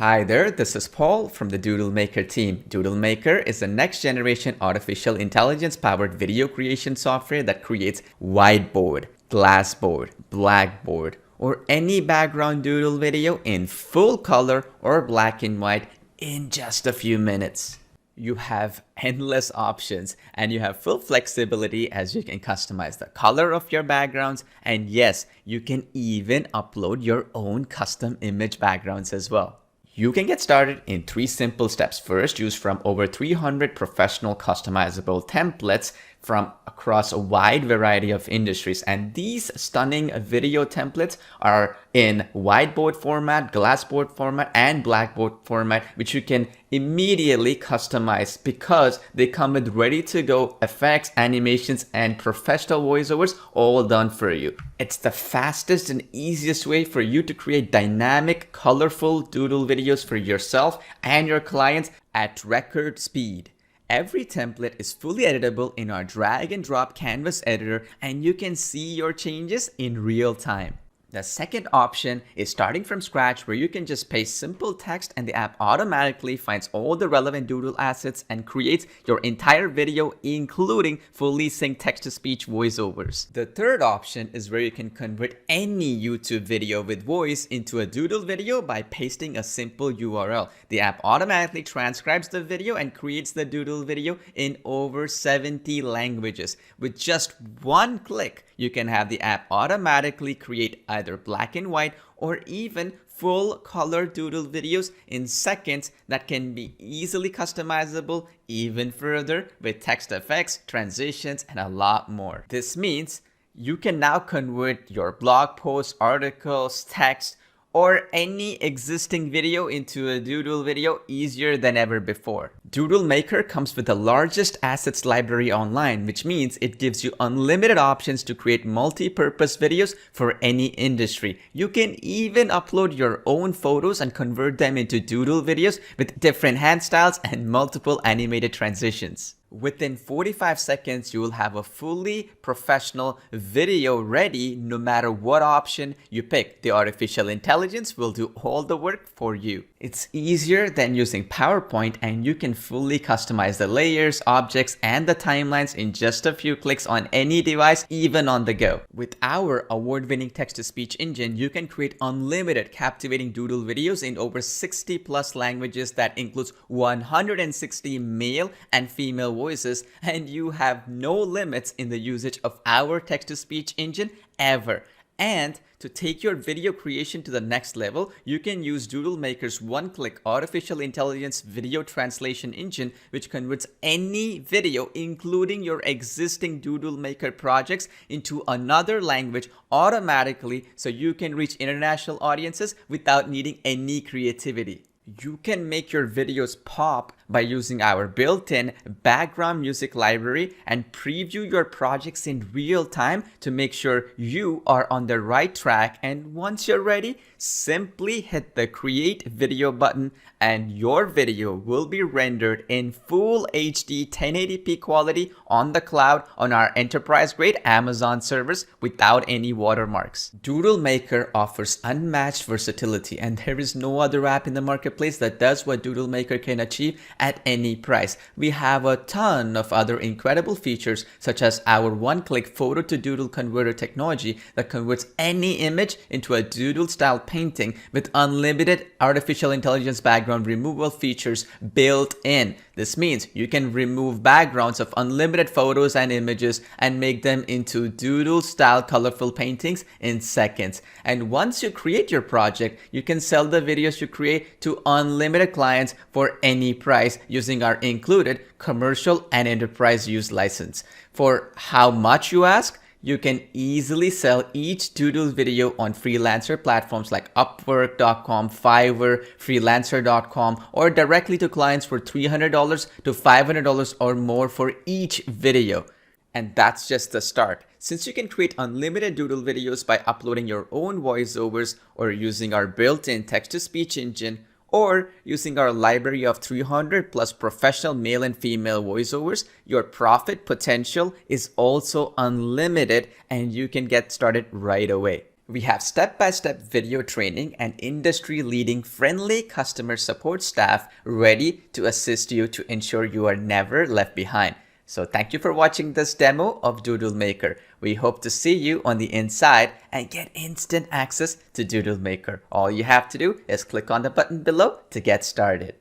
Hi there, this is Paul from the DoodleMaker team. DoodleMaker is the next generation artificial intelligence powered video creation software that creates whiteboard, glassboard, blackboard, or any background doodle video in full color or black and white in just a few minutes. You have endless options and you have full flexibility as you can customize the color of your backgrounds, and yes, you can even upload your own custom image backgrounds as well. You can get started in 3 simple steps. First, choose from over 300 professional customizable templates from across a wide variety of industries. And these stunning video templates are in whiteboard format, glassboard format, and blackboard format, which you can immediately customize because they come with ready to go effects, animations, and professional voiceovers all done for you. It's the fastest and easiest way for you to create dynamic, colorful doodle videos for yourself and your clients at record speed. Every template is fully editable in our drag and drop canvas editor, and you can see your changes in real time. The second option is starting from scratch, where you can just paste simple text and the app automatically finds all the relevant doodle assets and creates your entire video, including fully synced text-to-speech voiceovers. The third option is where you can convert any YouTube video with voice into a doodle video by pasting a simple URL. The app automatically transcribes the video and creates the doodle video in over 70 languages. With just one click, you can have the app automatically create either black and white or even full color doodle videos in seconds that can be easily customizable even further with text effects, transitions, and a lot more. This means you can now convert your blog posts, articles, text, or any existing video into a doodle video easier than ever before. DoodleMaker comes with the largest assets library online, which means it gives you unlimited options to create multi-purpose videos for any industry. You can even upload your own photos and convert them into doodle videos with different hand styles and multiple animated transitions. Within 45 seconds, you will have a fully professional video ready no matter what option you pick. The artificial intelligence will do all the work for you. It's easier than using PowerPoint, and you can fully customize the layers, objects, and the timelines in just a few clicks on any device, even on the go. With our award-winning text-to-speech engine, you can create unlimited captivating doodle videos in over 60 plus languages that includes 160 male and female voices, and you have no limits in the usage of our text-to-speech engine ever. And to take your video creation to the next level, you can use DoodleMaker's one-click artificial intelligence video translation engine, which converts any video, including your existing DoodleMaker projects, into another language automatically so you can reach international audiences without needing any creativity. You can make your videos pop by using our built-in background music library and preview your projects in real time to make sure you are on the right track. And once you're ready, simply hit the create video button and your video will be rendered in full HD 1080p quality on the cloud on our enterprise-grade Amazon servers without any watermarks. DoodleMaker offers unmatched versatility, and there is no other app in the marketplace that does what DoodleMaker can achieve at any price. We have a ton of other incredible features, such as our one-click photo to doodle converter technology that converts any image into a doodle style painting with unlimited artificial intelligence background removal features built in. This means you can remove backgrounds of unlimited photos and images and make them into doodle style colorful paintings in seconds. And once you create your project, you can sell the videos you create to unlimited clients for any price using our included commercial and enterprise use license. For how much you ask, you can easily sell each doodle video on freelancer platforms like Upwork.com, Fiverr, Freelancer.com, or directly to clients for $300 to $500 or more for each video. And that's just the start. Since you can create unlimited doodle videos by uploading your own voiceovers or using our built-in text-to-speech engine, or using our library of 300 plus professional male and female voiceovers, your profit potential is also unlimited and you can get started right away. We have step-by-step video training and industry-leading friendly customer support staff ready to assist you to ensure you are never left behind. So thank you for watching this demo of DoodleMaker. We hope to see you on the inside and get instant access to DoodleMaker. All you have to do is click on the button below to get started.